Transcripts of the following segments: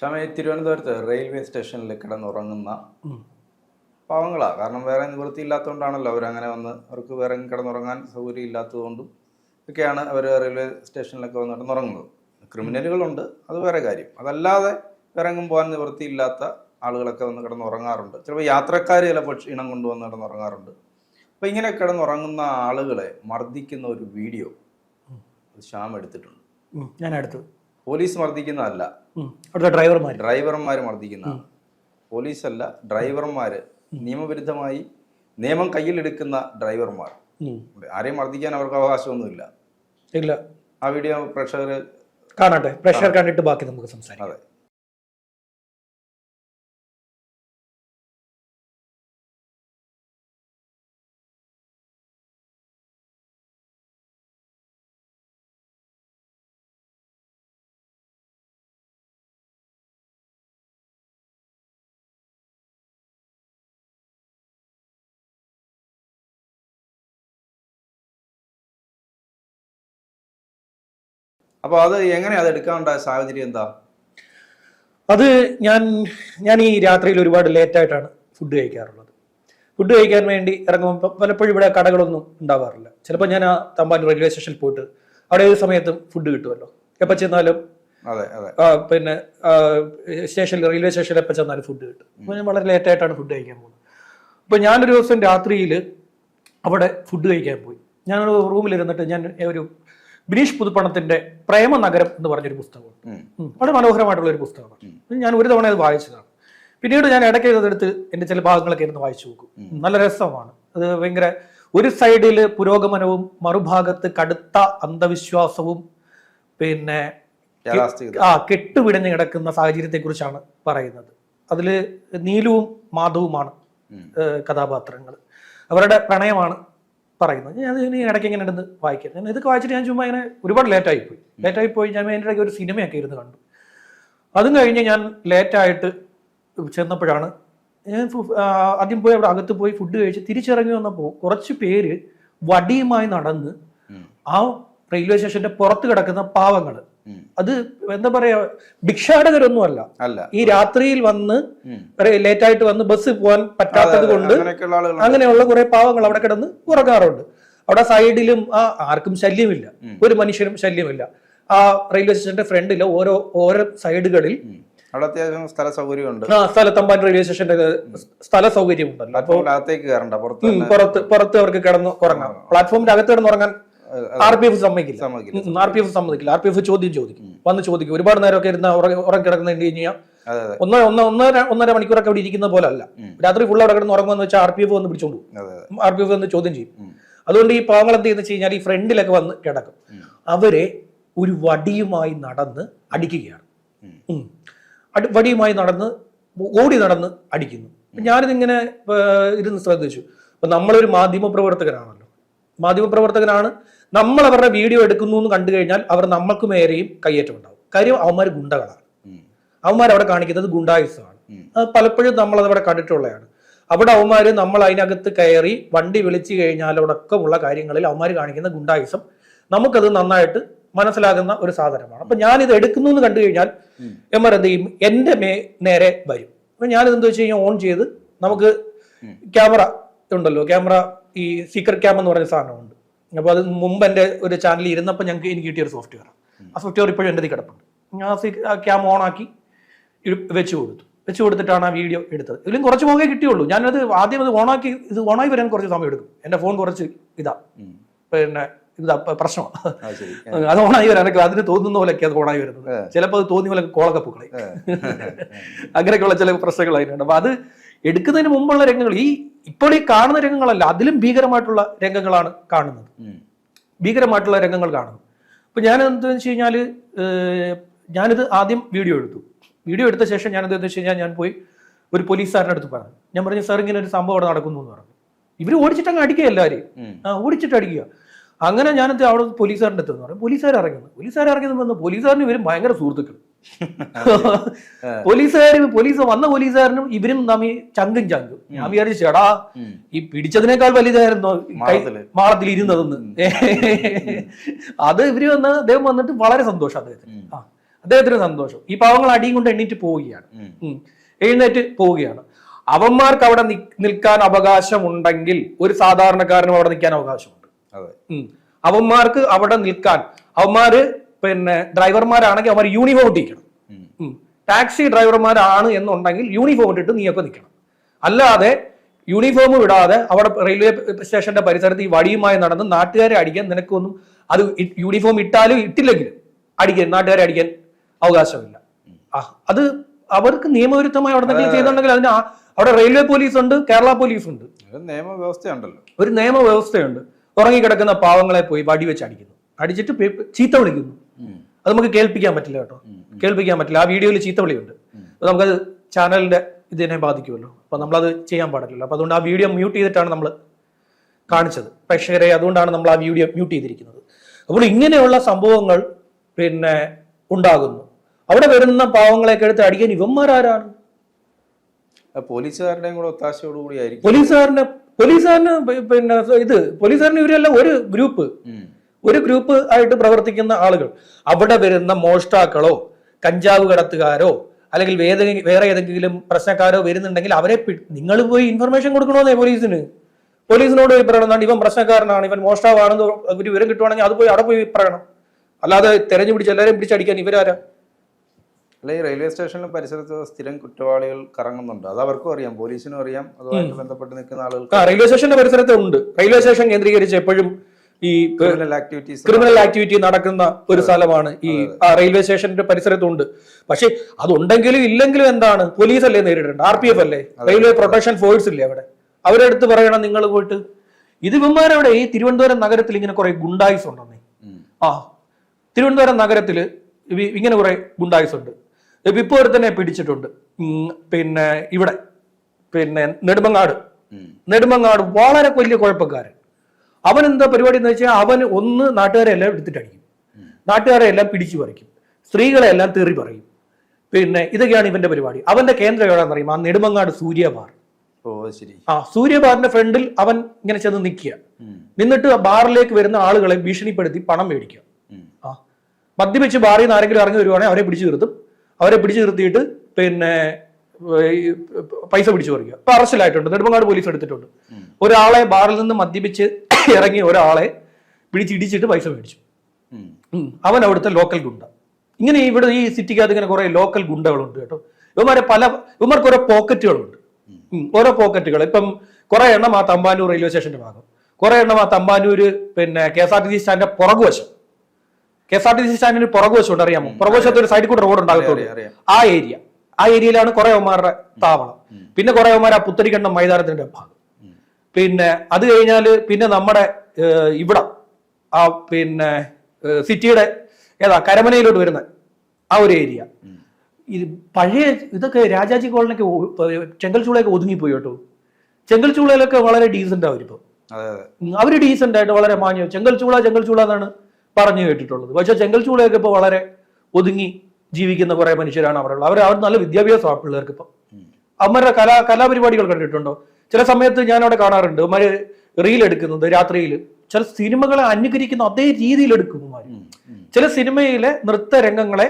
ക്ഷമ തിരുവനന്തപുരത്ത് റെയിൽവേ സ്റ്റേഷനിൽ കിടന്നുറങ്ങുന്ന പാവങ്ങളാണ്. കാരണം വേറെ നിവൃത്തിയില്ലാത്തതുകൊണ്ടാണല്ലോ അവരങ്ങനെ വന്ന്, അവർക്ക് വേറെ കിടന്നുറങ്ങാൻ സൗകര്യം ഇല്ലാത്തതുകൊണ്ടും ഒക്കെയാണ് അവർ റെയിൽവേ സ്റ്റേഷനിലൊക്കെ വന്ന് കിടന്നുറങ്ങുന്നത്. ക്രിമിനലുകളുണ്ട്, അത് വേറെ കാര്യം. അതല്ലാതെ വേറെ എങ്ങും പോകാൻ നിവൃത്തിയില്ലാത്ത ആളുകളൊക്കെ വന്ന് കിടന്നുറങ്ങാറുണ്ട്. ചിലപ്പോൾ യാത്രക്കാർ ചിലപ്പോൾ ക്ഷീണം കൊണ്ടുവന്ന് കിടന്നുറങ്ങാറുണ്ട്. അപ്പോൾ ഇങ്ങനെ കിടന്നുറങ്ങുന്ന ആളുകളെ മർദ്ദിക്കുന്ന ഒരു വീഡിയോ ശ്യാം എടുത്തിട്ടുണ്ട്. ഞാൻ എടുത്തു. പോലീസ് മർദ്ദിക്കുന്നതല്ല, ഡ്രൈവർമാർ മർദ്ദിക്കുന്നതാണ്. പോലീസല്ല, ഡ്രൈവർമാർ, നിയമവിരുദ്ധമായി നിയമം കയ്യിലെടുക്കുന്ന ഡ്രൈവർമാർ. ആരെയും മർദ്ദിക്കാൻ അവർക്ക് അവകാശമൊന്നുമില്ല. ഇല്ല. ആ വീഡിയോ പ്രേക്ഷകർ കാണട്ടെ, പ്രേക്ഷകർ കണ്ടിട്ട് ബാക്കി നമുക്ക് സംസാരിക്കാം. അതെ. അപ്പോൾ അത് എങ്ങനെയാണ് അത് എടുക്കാനുള്ള സാഹചര്യം എന്താ? അത് ഞാൻ ഈ രാത്രിയിൽ ഒരുപാട് ലേറ്റായിട്ടാണ് ഫുഡ് കഴിക്കാറുള്ളത്. ഫുഡ് കഴിക്കാൻ വേണ്ടി ഇറങ്ങുമ്പോൾ പലപ്പോഴും ഇവിടെ കടകളൊന്നും ഉണ്ടാവാറില്ല. ചിലപ്പോൾ ഞാൻ ആ തമ്പാനൂർ റെയിൽവേ സ്റ്റേഷനിൽ പോയിട്ട് അവിടെ ഏത് സമയത്തും ഫുഡ് കിട്ടുമല്ലോ. എപ്പോൾ ചെന്നാലും പിന്നെ സ്റ്റേഷനിൽ, റെയിൽവേ സ്റ്റേഷനിൽ എപ്പോൾ ചെന്നാലും ഫുഡ് കിട്ടും. അപ്പോൾ ഞാൻ വളരെ ലേറ്റായിട്ടാണ് ഫുഡ് കഴിക്കാൻ പോകുന്നത്. അപ്പോൾ ഞാനൊരു ദിവസം രാത്രിയിൽ അവിടെ ഫുഡ് കഴിക്കാൻ പോയി. ഞാനൊരു റൂമിലിരുന്നിട്ട് ഞാൻ ഒരു ബിനീഷ് പുതുപ്പണത്തിന്റെ പ്രേമനഗരം എന്ന് പറഞ്ഞൊരു പുസ്തകമുണ്ട്. വളരെ മനോഹരമായിട്ടുള്ള ഒരു പുസ്തകമാണ്. ഞാൻ ഒരു തവണ അത് വായിച്ചതാണ്. പിന്നീട് ഞാൻ ഇടയ്ക്ക് അതെടുത്ത് എൻ്റെ ചില ഭാഗങ്ങളൊക്കെ ഇരുന്ന് വായിച്ചു നോക്കും. നല്ല രസമാണ് അത്. ഭയങ്കര ഒരു സൈഡിൽ പുരോഗമനവും മറുഭാഗത്ത് കടുത്ത അന്ധവിശ്വാസവും പിന്നെ കെട്ടുപിടഞ്ഞ് കിടക്കുന്ന സാഹചര്യത്തെ കുറിച്ചാണ് പറയുന്നത്. അതില് നീലുവും മാധവുമാണ് കഥാപാത്രങ്ങൾ. അവരുടെ പ്രണയമാണ് പറയുന്നത്. ഞാൻ ഇടയ്ക്ക് ഇങ്ങനെ എടുത്ത് വായിക്കാം. ഞാൻ ഇതൊക്കെ വായിച്ചിട്ട് ഞാൻ ചുമ്മാ ഇങ്ങനെ ഒരുപാട് ലേറ്റായിപ്പോയി. ഞാൻ അതിൻ്റെ ഇടയ്ക്ക് ഒരു സിനിമയൊക്കെ ഇരുന്ന് കണ്ടു. അതും കഴിഞ്ഞ് ഞാൻ ലേറ്റായിട്ട് ചെന്നപ്പോഴാണ് ഞാൻ ആദ്യം പോയി അവിടെ അകത്ത് പോയി ഫുഡ് കഴിച്ച് തിരിച്ചിറങ്ങി വന്നപ്പോൾ കുറച്ച് പേര് വടിയുമായി നടന്ന് ആ റെയിൽവേ സ്റ്റേഷന്റെ പുറത്ത് കിടക്കുന്ന പാവങ്ങൾ, അത് എന്താ പറയാ, ഭിക്ഷാടകരൊന്നും അല്ല. ഈ രാത്രിയിൽ വന്ന് ലേറ്റായിട്ട് വന്ന് ബസ് പോകാൻ പറ്റാത്തത് കൊണ്ട് അങ്ങനെയുള്ള കുറെ പാവങ്ങൾ അവിടെ കിടന്ന് ഉറങ്ങാറുണ്ട്. അവിടെ സൈഡിലും ആർക്കും ശല്യമില്ല, ഒരു മനുഷ്യനും ശല്യമില്ല. ആ റെയിൽവേ സ്റ്റേഷന്റെ ഫ്രണ്ടില് ഓരോ സൈഡുകളിൽ തമ്പാൻ റെയിൽവേ സ്റ്റേഷന്റെ സ്ഥല സൗകര്യം ഉണ്ടല്ലോ. അപ്പോൾ പുറത്ത് അവർക്ക് കിടന്ന് ഉറങ്ങാം. പ്ലാറ്റ്ഫോമിന്റെ അകത്ത് കിടന്ന് ഉറങ്ങാൻ RPF സമ്മതിക്കില്ല. RPF വന്ന് ചോദിക്കും. ഒരുപാട് നേരമൊക്കെ ഇരുന്ന് ഉറങ്ങി കിടക്കുന്ന കഴിഞ്ഞാൽ ഒന്നര മണിക്കൂറൊക്കെ അവിടെ ഇരിക്കുന്ന പോലെ അല്ല. രാത്രി ഫുൾ അവിടെ കിടന്ന് ഉറങ്ങുമെന്ന് വെച്ചാൽ RPF വന്ന് പിടിച്ചോണ്ടു. RPF വന്ന് ചോദ്യം ചെയ്യും. അതുകൊണ്ട് ഈ പാവങ്ങൾ എന്ത് ചെയ്യുന്ന വെച്ച് കഴിഞ്ഞാൽ ഈ ഫ്രണ്ടിലൊക്കെ വന്ന് കിടക്കും. അവരെ ഒരു വടിയുമായി നടന്ന് അടിക്കുകയാണ്. വടിയുമായി ഓടി നടന്ന് അടിക്കുന്നു. ഞാനിതിങ്ങനെ ഇരുന്ന് ശ്രദ്ധിച്ചു. അപ്പൊ നമ്മളൊരു മാധ്യമപ്രവർത്തകനാണ്. നമ്മൾ അവരുടെ വീഡിയോ എടുക്കുന്നു എന്ന് കണ്ടു കഴിഞ്ഞാൽ അവർ നമ്മൾക്ക് മേരെയും കയ്യേറ്റം ഉണ്ടാവും. കാര്യം അവന്മാർ ഗുണ്ടകളാണ്. അവന്മാർ അവിടെ കാണിക്കുന്നത് ഗുണ്ടായുസമാണ്. അത് പലപ്പോഴും നമ്മൾ അതവിടെ കണ്ടിട്ടുള്ളതാണ്. അവിടെ അവന്മാർ നമ്മൾ അതിനകത്ത് കയറി വണ്ടി വിളിച്ചു കഴിഞ്ഞാൽ അവിടെയൊക്കെ ഉള്ള കാര്യങ്ങളിൽ അവന്മാർ കാണിക്കുന്ന ഗുണ്ടായുസം നമുക്കത് നന്നായിട്ട് മനസ്സിലാകുന്ന ഒരു സാധനമാണ്. അപ്പൊ ഞാനിത് എടുക്കുന്നു എന്ന് കണ്ടു കഴിഞ്ഞാൽ എമ്മർ എന്ത് ചെയ്യും, എന്റെ നേരെ വരും. അപ്പൊ ഞാനിത് എന്താ വെച്ച് കഴിഞ്ഞാൽ ഓൺ ചെയ്ത്, നമുക്ക് ക്യാമറ ഉണ്ടല്ലോ, ക്യാമറ ഈ സീക്രട്ട് ക്യാം എന്ന് പറഞ്ഞ സാധനമുണ്ട്. അപ്പൊ അത് മുമ്പ് എൻ്റെ ഒരു ചാനലിൽ ഇരുന്നപ്പോൾ എനിക്ക് കിട്ടിയ ഒരു സോഫ്റ്റ്വെയർ. ആ സോഫ്റ്റ്വെയർ ഇപ്പോഴും എൻ്റെ കിടപ്പുണ്ട്. ഞാൻ ക്യാം ഓൺ ആക്കി വെച്ച് കൊടുത്തിട്ടാണ് ആ വീഡിയോ എടുത്തത്. ഇതിലും കുറച്ച് മുഖേ കിട്ടിയുള്ളൂ. ഞാനത് ആദ്യം ഇത് ഓണായി വരാൻ കുറച്ച് സമയം എടുക്കും. എൻ്റെ ഫോൺ കുറച്ച് പിന്നെ പ്രശ്നമാണ്. അത് ഓണായി വരാനൊക്കെ അതിന് തോന്നുന്ന പോലെയൊക്കെ അത് ഓണായി വരുന്നത്. ചിലപ്പോൾ അത് തോന്നിയ പോലെ കോളൊക്കെ പൂക്കളെ അങ്ങനെയൊക്കെയുള്ള ചില പ്രശ്നങ്ങൾ അതിനുണ്ട്. അപ്പൊ അത് എടുക്കുന്നതിന് മുമ്പുള്ള രംഗങ്ങൾ, ഇപ്പോൾ ഈ കാണുന്ന രംഗങ്ങളല്ല, അതിലും ഭീകരമായിട്ടുള്ള രംഗങ്ങളാണ് കാണുന്നത്. രംഗങ്ങൾ കാണുന്നു. അപ്പൊ ഞാൻ എന്താണെന്ന് വെച്ച് കഴിഞ്ഞാല് ഞാനിത് ആദ്യം വീഡിയോ എടുത്ത ശേഷം ഞാൻ എന്താണെന്ന് വെച്ച് കഴിഞ്ഞാൽ ഞാൻ പോയി ഒരു പോലീസുകാരൻ്റെ അടുത്ത് പറഞ്ഞു. ഞാൻ പറഞ്ഞു, സാർ ഇങ്ങനെ ഒരു സംഭവം അവിടെ നടക്കുന്നു എന്ന് പറഞ്ഞു. ഇവര് ഓടിച്ചിട്ടങ്ങ് അടിക്കുക, എല്ലാവരെയും ഓടിച്ചിട്ട് അടിക്കുക. അങ്ങനെ ഞാനത് അവിടെ പോലീസുകാരൻ്റെ അടുത്ത് പറഞ്ഞു. പോലീസുകാർ ഇറങ്ങുന്നു. പോലീസുകാരന് ഇവരും ഭയങ്കര സുഹൃത്തുക്കൾ. പോലീസ് വന്ന പോലീസുകാരനും ഇവരും തമ്മിൽ ചങ്കും. ഞാൻ വിചാരിച്ചു, ചേടാ ഈ പിടിച്ചതിനേക്കാൾ വലുതായിരുന്നു മാളത്തിൽ ഇരുന്നതെന്ന്. അത് അദ്ദേഹം വന്നിട്ട് വളരെ സന്തോഷം അദ്ദേഹത്തിന്. അദ്ദേഹത്തിന് സന്തോഷം. ഈ പാവങ്ങൾ അടിയും കൊണ്ട് എണ്ണീറ്റ് പോവുകയാണ്, എഴുന്നേറ്റ് പോവുകയാണ്. അവന്മാർക്ക് അവിടെ നിൽക്കാൻ അവകാശമുണ്ടെങ്കിൽ ഒരു സാധാരണക്കാരനും അവിടെ നിൽക്കാൻ അവകാശമുണ്ട്. അവന്മാർക്ക് അവിടെ നിൽക്കാൻ, അവന്മാര് പിന്നെ ഡ്രൈവർമാരാണെങ്കിൽ അവന്മാർ യൂണിഫോം ഇട്ടിരിക്കണം. ടാക്സി ഡ്രൈവർമാരാണ് എന്നുണ്ടെങ്കിൽ യൂണിഫോം ഇട്ടിട്ട് നീയൊക്കെ നിൽക്കണം. അല്ലാതെ യൂണിഫോം വിടാതെ അവിടെ റെയിൽവേ സ്റ്റേഷന്റെ പരിസരത്ത് ഈ വടിയുമായി നടന്ന് നാട്ടുകാരെ അടിക്കാൻ നിനക്കൊന്നും, അത് യൂണിഫോം ഇട്ടാലും ഇട്ടില്ലെങ്കിലും അടിക്കാൻ, നാട്ടുകാരെ അടിക്കാൻ അവകാശമില്ല. അത് അവർക്ക് നിയമവിരുദ്ധമായി അവിടെ എന്തെങ്കിലും ചെയ്തിട്ടുണ്ടെങ്കിൽ അതിന് അവിടെ റെയിൽവേ പോലീസ് ഉണ്ട്, കേരള പോലീസ് ഉണ്ട്, നിയമവ്യവസ്ഥയുണ്ടല്ലോ, ഒരു നിയമവ്യവസ്ഥയുണ്ട്. ഉറങ്ങിക്കിടക്കുന്ന പാവങ്ങളെ പോയി വടി വെച്ച് അടിക്കുന്നു, അടിച്ചിട്ട് ചീത്ത വിളിക്കുന്നു. അത് നമുക്ക് കേൾപ്പിക്കാൻ പറ്റില്ല കേട്ടോ, കേൾപ്പിക്കാൻ പറ്റില്ല. ആ വീഡിയോയിൽ ചീത്ത വിളിയുണ്ട്. നമുക്കത് ചാനലിന്റെ ഇതിനെ ബാധിക്കുമല്ലോ, അപ്പൊ നമ്മളത് ചെയ്യാൻ പാടില്ലല്ലോ. അപ്പൊ അതുകൊണ്ട് ആ വീഡിയോ മ്യൂട്ട് ചെയ്തിട്ടാണ് നമ്മൾ കാണിച്ചത് പ്രേക്ഷകരെ. അതുകൊണ്ടാണ് നമ്മൾ ആ വീഡിയോ മ്യൂട്ട് ചെയ്തിരിക്കുന്നത്. അപ്പോൾ ഇങ്ങനെയുള്ള സംഭവങ്ങൾ പിന്നെ ഉണ്ടാകുന്നു. അവിടെ വരുന്ന പാവങ്ങളെയൊക്കെ എടുത്ത് അടിക്കാൻ ഇവന്മാരാരാണ്? പോലീസുകാരുടെയും കൂടെ ഒത്താശയോടുകൂടി ആയിരിക്കും. പോലീസുകാരന് പിന്നെ പോലീസുകാരന് ഇവരെല്ലാം ഒരു ഗ്രൂപ്പ് ആയിട്ട് പ്രവർത്തിക്കുന്ന ആളുകൾ. അവിടെ വരുന്ന മോഷ്ടാക്കളോ കഞ്ചാവ് കടത്തുകാരോ അല്ലെങ്കിൽ വേറെ ഏതെങ്കിലും പ്രശ്നക്കാരോ വരുന്നുണ്ടെങ്കിൽ അവരെ നിങ്ങൾ പോയി ഇൻഫർമേഷൻ കൊടുക്കണമെന്നേ പോലീസിനോട് പോയി പറയണം, ഇവൻ പ്രശ്നക്കാരനാണ്, ഇവൻ മോഷ്ടാവാണെന്ന് ഒരു വിവരം കിട്ടുവാണെങ്കിൽ അത് പോയി അവിടെ പോയി പറയണം. അല്ലാതെ തെരഞ്ഞു പിടിച്ച് എല്ലാവരെയും പിടിച്ചടിക്കാൻ ഇവരാരാ? അല്ല, ഈ റെയിൽവേ സ്റ്റേഷനിലും പരിസരത്ത് സ്ഥിരം കുറ്റവാളികൾ കറങ്ങുന്നുണ്ട്. അത് അവർക്കും അറിയാം, പോലീസിനും അറിയാം, അതുമായിട്ട് ബന്ധപ്പെട്ട് നിൽക്കുന്ന ആളുകൾക്ക്. റെയിൽവേ സ്റ്റേഷന്റെ പരിസരത്ത് ഉണ്ട്. റെയിൽവേ സ്റ്റേഷൻ കേന്ദ്രീകരിച്ച് എപ്പോഴും ഈ ക്രിമിനൽ ആക്ടിവിറ്റി നടക്കുന്ന ഒരു സ്ഥലമാണ് ഈ റെയിൽവേ സ്റ്റേഷന്റെ പരിസരത്തുണ്ട്. പക്ഷെ അതുണ്ടെങ്കിലും ഇല്ലെങ്കിലും എന്താണ്, പോലീസ് അല്ലേ നേരിടേണ്ടത്, RPF അല്ലേ, റെയിൽവേ പ്രൊട്ടക്ഷൻ ഫോഴ്സ് ഇല്ലേ അവിടെ, അവരുടെ അടുത്ത് പറയണം നിങ്ങൾ പോയിട്ട്. ഇത് ഇവന്മാരവിടെ ഈ തിരുവനന്തപുരം നഗരത്തിൽ ഇങ്ങനെ കുറെ ഗുണ്ടായിസ് ഉണ്ടെന്നേ. തിരുവനന്തപുരം നഗരത്തില് ഇങ്ങനെ കുറെ ഗുണ്ടായിസ് ഉണ്ട്. ഇപ്പോൾ ഒരു തന്നെ പിടിച്ചിട്ടുണ്ട്. പിന്നെ ഇവിടെ പിന്നെ നെടുമങ്ങാട് വളരെ വലിയ കുഴപ്പക്കാരൻ. അവൻ എന്താ പരിപാടി എന്ന് വെച്ചാൽ അവന് ഒന്ന് നാട്ടുകാരെ എല്ലാം എടുത്തിട്ടടിക്കും, നാട്ടുകാരെ എല്ലാം പിടിച്ചു പറിക്കും, സ്ത്രീകളെ എല്ലാം തെറി പറയും. പിന്നെ ഇതൊക്കെയാണ് ഇവന്റെ പരിപാടി. അവന്റെ കേന്ദ്രം എവിടെയാണെന്ന് അറിയുമോ? ആ നെടുമങ്ങാട് സൂര്യബാർ. സൂര്യബാറിന്റെ ഫ്രണ്ടിൽ അവൻ ഇങ്ങനെ ചെന്ന് നിൽക്കുക. നിന്നിട്ട് ബാറിലേക്ക് വരുന്ന ആളുകളെ ഭീഷണിപ്പെടുത്തി പണം മേടിക്കുക. മദ്യപിച്ച് ബാറിൽ നിന്ന് ആരെങ്കിലും ഇറങ്ങി വരുവാണെങ്കിൽ അവരെ പിടിച്ചു നിർത്തും. അവരെ പിടിച്ചു നിർത്തിയിട്ട് പിന്നെ പൈസ പിടിച്ചു പറിക്കുക. ഇപ്പൊ അറസ്റ്റിലായിട്ടുണ്ട്, നെടുമങ്ങാട് പോലീസ് എടുത്തിട്ടുണ്ട്. ഒരാളെ ബാറിൽ നിന്ന് മദ്യപിച്ച് ഇറങ്ങിയ ഒരാളെ പിടിച്ചിടിച്ചിട്ട് പൈസ മേടിച്ചു. അവൻ അവിടുത്തെ ലോക്കൽ ഗുണ്ട. ഇങ്ങനെ ഇവിടെ ഈ സിറ്റിക്കകത്ത് ഇങ്ങനെ കുറെ ലോക്കൽ ഗുണ്ടകളുണ്ട് കേട്ടോ. ഇവന്മാർക്ക് ഓരോ പോക്കറ്റുകളുണ്ട്, ഓരോ പോക്കറ്റുകൾ. ഇപ്പം കുറെ എണ്ണം ആ തമ്പാനൂർ റെയിൽവേ സ്റ്റേഷന്റെ ഭാഗം, കുറെ എണ്ണം ആ തമ്പാനൂര് പിന്നെ KSRTC സ്റ്റാൻഡിന്റെ പുറകുവശം. KSRTC സ്റ്റാൻഡിന് പുറകുവശമുണ്ട്, അറിയാമോ? പുറകുവശത്ത് ഒരു സൈഡിൽ കൂടെ റോഡ് ഉണ്ടാകത്തുള്ളൂ. ആ ഏരിയയിലാണ് കുറെ അവന്മാരുടെ താവളം. പിന്നെ കുറെ അവന്മാർ ആ പുത്തരിക്കണ്ടം മൈതാനത്തിന്റെ ഭാഗം. പിന്നെ അത് കഴിഞ്ഞാല് പിന്നെ നമ്മുടെ ഇവിടെ ആ പിന്നെ സിറ്റിയുടെ കരമനയിലോട്ട് വരുന്ന ആ ഒരു ഏരിയ. ഇത് പഴയ ഇതൊക്കെ രാജാജി കോളനിക്ക് ചെങ്കൽച്ചൂളയൊക്കെ ഒതുങ്ങിപ്പോയി കേട്ടോ. ചെങ്കൽച്ചൂളയിലൊക്കെ വളരെ ഡീസന്റ് അവരിപ്പോ, അവര് ഡീസന്റ് ആയിട്ട് വളരെ മാന്യം ചെങ്കൽച്ചൂള എന്നാണ് പറഞ്ഞു കേട്ടിട്ടുള്ളത്. പക്ഷെ ചെങ്കൽച്ചൂളയൊക്കെ ഇപ്പൊ വളരെ ഒതുങ്ങി ജീവിക്കുന്ന കുറെ മനുഷ്യരാണ് അവിടെ ഉള്ളത്. അവർ നല്ല വിദ്യാഭ്യാസമാണ് പിള്ളേർക്ക്. ഇപ്പം അവന്മാരുടെ കലാപരിപാടികൾ കണ്ടിട്ടുണ്ടോ? ചില സമയത്ത് ഞാൻ അവിടെ കാണാറുണ്ട് അവന്മാര് റീൽ എടുക്കുന്നത് രാത്രിയിൽ. ചില സിനിമകളെ അനുകരിക്കുന്ന അതേ രീതിയിൽ എടുക്കും അവന്മാര്. ചില സിനിമയിലെ നൃത്ത രംഗങ്ങളെ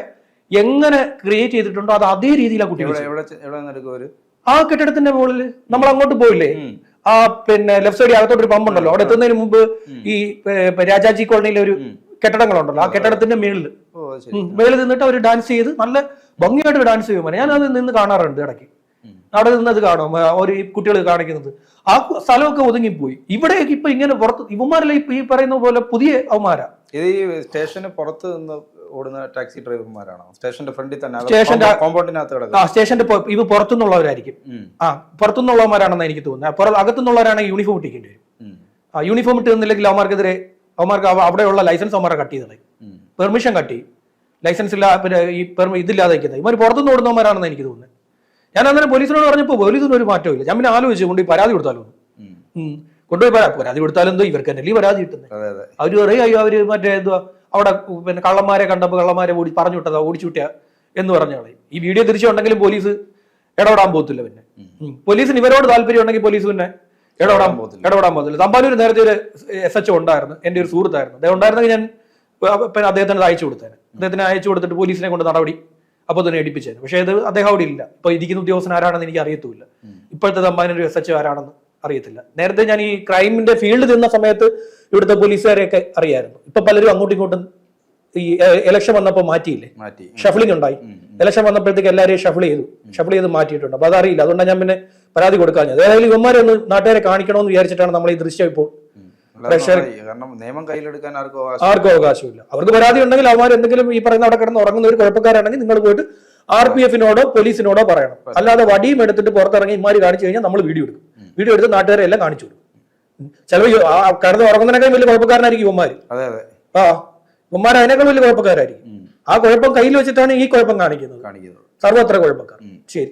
എങ്ങനെ ക്രിയേറ്റ് ചെയ്തിട്ടുണ്ടോ അത് അതേ രീതിയിലാണ് കുട്ടികൾ. ആ കെട്ടിടത്തിന്റെ മുകളിൽ നമ്മൾ അങ്ങോട്ട് പോയില്ലേ, ആ പിന്നെ ലെഫ്റ്റ് സൈഡിൽ അകത്തോട്ട് ഒരു പമ്പ് ഉണ്ടല്ലോ, അവിടെ എത്തുന്നതിന് മുമ്പ് ഈ രാജാജി കോളനിയിലെ ഒരു കെട്ടിടങ്ങളുണ്ടല്ലോ, ആ കെട്ടിടത്തിന്റെ മേളിൽ നിന്നിട്ട് അവർ ഡാൻസ് ചെയ്ത് നല്ല ഭംഗിയായിട്ട് ഡാൻസ് ചെയ്യുമ്പോൾ ഞാൻ അത് നിന്ന് കാണാറുണ്ട് ഇടയ്ക്ക്. അവിടെ നിന്ന് അത് കാണും ഒരു കുട്ടികൾ കാണിക്കുന്നത്. ആ സ്ഥലമൊക്കെ ഒതുങ്ങിപ്പോയി. ഇവിടെയൊക്കെ ഇപ്പൊ ഇങ്ങനെ പുറത്ത് ഇവന്മാരല്ല ഇപ്പൊ ഈ പറയുന്ന പോലെ പുതിയ അവന്മാരാ. ഇത് ഈ സ്റ്റേഷന് പുറത്ത് നിന്ന് ഓടുന്ന ടാക്സി ഡ്രൈവർമാരാണോ? സ്റ്റേഷന്റെ ഫ്രണ്ടിൽ തന്നെ സ്റ്റേഷന്റെ ഇവ പുറത്തുനിന്നുള്ളവരായിരിക്കും. പുറത്തുനിന്നുള്ളവന്മാരാണെന്ന് എനിക്ക് തോന്നുന്നത്. അകത്തുനിന്നുള്ളവരാണെങ്കിൽ യൂണിഫോം ഇട്ടിക്കേണ്ടി വരും. യൂണിഫോം ഇട്ട് നിന്നില്ലെങ്കിൽ അവന്മാർക്ക് അവിടെയുള്ള ലൈസൻസ് അവന്മാരെ കട്ട് ചെയ്തത്, പെർമിഷൻ കട്ട് ചെയ്യും. ലൈസൻസ് ഇല്ല, പിന്നെ ഈ ഇതില്ലാതെ ഇവർ പുറത്തുനിന്ന് ഓടുന്നവന്മാരാണെന്ന് എനിക്ക് തോന്നുന്നത്. ഞാൻ അന്നേരം പോലീസിനോട് പറഞ്ഞപ്പോൾ പോലീസിന് ഒരു മാറ്റവും ഇല്ല. ഞാൻ പിന്നെ ആലോചിച്ചു കൊണ്ടുപോയി പരാതി കൊടുത്താലോ, കൊണ്ടുപോയി പരാതി കൊടുത്താലെന്തോ ഇവർക്ക് തന്നെ പരാതി കിട്ടുന്നത്. അവര് പറയും അയ്യോ അവര് മറ്റേ എന്തുവാ അവിടെ പിന്നെ കള്ളന്മാരെ കണ്ടപ്പോൾ കള്ളന്മാരെ പറഞ്ഞു വിട്ടതാ, ഓടിച്ചു വിട്ടിയ എന്ന് പറഞ്ഞോളെ. ഈ വീഡിയോ തിരിച്ചുണ്ടെങ്കിലും പോലീസ് ഇടപെടാൻ പോകത്തില്ല. പിന്നെ പോലീസിന് ഇവരോട് താല്പര്യം ഉണ്ടെങ്കിൽ പോലീസ് പിന്നെ ഇടപെടാൻ പോകത്തില്ല. തമ്പാനൂർ നേരത്തെ ഒരു SHO ഉണ്ടായിരുന്നു, എന്റെ ഒരു സുഹൃത്തായിരുന്നു. അദ്ദേഹം ഉണ്ടായിരുന്നെങ്കിൽ ഞാൻ പിന്നെ അദ്ദേഹത്തിന് അയച്ചു കൊടുത്തേനെ. അദ്ദേഹത്തിന് അയച്ചു കൊടുത്തിട്ട് പോലീസിനെ കൊണ്ട് നടപടി അപ്പോൾ തന്നെ എടുപ്പിച്ചേനെ. പക്ഷേ ഇത് അദ്ദേഹം അവിടെ ഇല്ല. ഇപ്പൊ ഇരിക്കുന്ന ഉദ്യോഗസ്ഥൻ ആരാണെന്ന് എനിക്ക് അറിയത്തുമില്ല. ഇപ്പോഴത്തെ തമ്പാനൊരു SHO ആരാണെന്ന് അറിയത്തില്ല. നേരത്തെ ഞാൻ ഈ ക്രൈമിന്റെ ഫീൽഡ് നിന്ന സമയത്ത് ഇവിടുത്തെ പോലീസുകാരെയൊക്കെ അറിയായിരുന്നു. ഇപ്പൊ പലരും അങ്ങോട്ടും ഇങ്ങോട്ടും ഈ ഇലക്ഷൻ വന്നപ്പോൾ മാറ്റിയില്ലേ, ഷഫ്ലിംഗ് ഉണ്ടായി. ഇലക്ഷൻ വന്നപ്പോഴത്തേക്ക് എല്ലാവരെയും ഷഫിൾ ചെയ്ത് മാറ്റിയിട്ടുണ്ട്. അപ്പൊ അതറിയില്ല. അതുകൊണ്ടാണ് ഞാൻ പിന്നെ പരാതി കൊടുക്കാഞ്ഞത്. ഏതായാലും ഇവന്മാരെ ഒന്ന് നാട്ടുകാരെ കാണിക്കണമെന്ന് വിചാരിച്ചിട്ടാണ് നമ്മൾ ഈ ദൃശ്യം ഇപ്പോൾ നിയമം കയ്യിലെടുക്കാൻ ആർക്കും അവകാശമില്ല. അവർക്ക് പരാതി ഉണ്ടെങ്കിൽ അവന്മാർ എന്തെങ്കിലും ഈ പറയുന്ന അവിടെ കിടന്ന് ഉറങ്ങുന്ന ഒരു കുഴപ്പക്കാരാണെങ്കിൽ നിങ്ങൾ പോയിട്ട് RPF-നോടോ പോലീസിനോടോ പറയണം. അല്ലാതെ വടിയും എടുത്തിട്ട് പുറത്തിറങ്ങി ഇമാര് കാണിച്ചു കഴിഞ്ഞാൽ നമ്മൾ വീഡിയോ എടുക്കും. വീഡിയോ എടുത്ത് നാട്ടുകാരെ എല്ലാം കാണിച്ചു കൊടുക്കും. ചിലപ്പോൾ കിടന്ന് ഉറങ്ങുന്നതിനേക്കാൾ വലിയ കുഴപ്പക്കാരനായിരിക്കും ഇവന്മാര്. ഇവന്മാർ അതിനേക്കാൾ വലിയ കുഴപ്പക്കാരായിരിക്കും. ആ കുഴപ്പം കയ്യിൽ വെച്ചിട്ടാണ് ഈ കുഴപ്പം കാണിക്കുന്നത്. സർവത്ര കുഴപ്പക്കാർ. ശരി.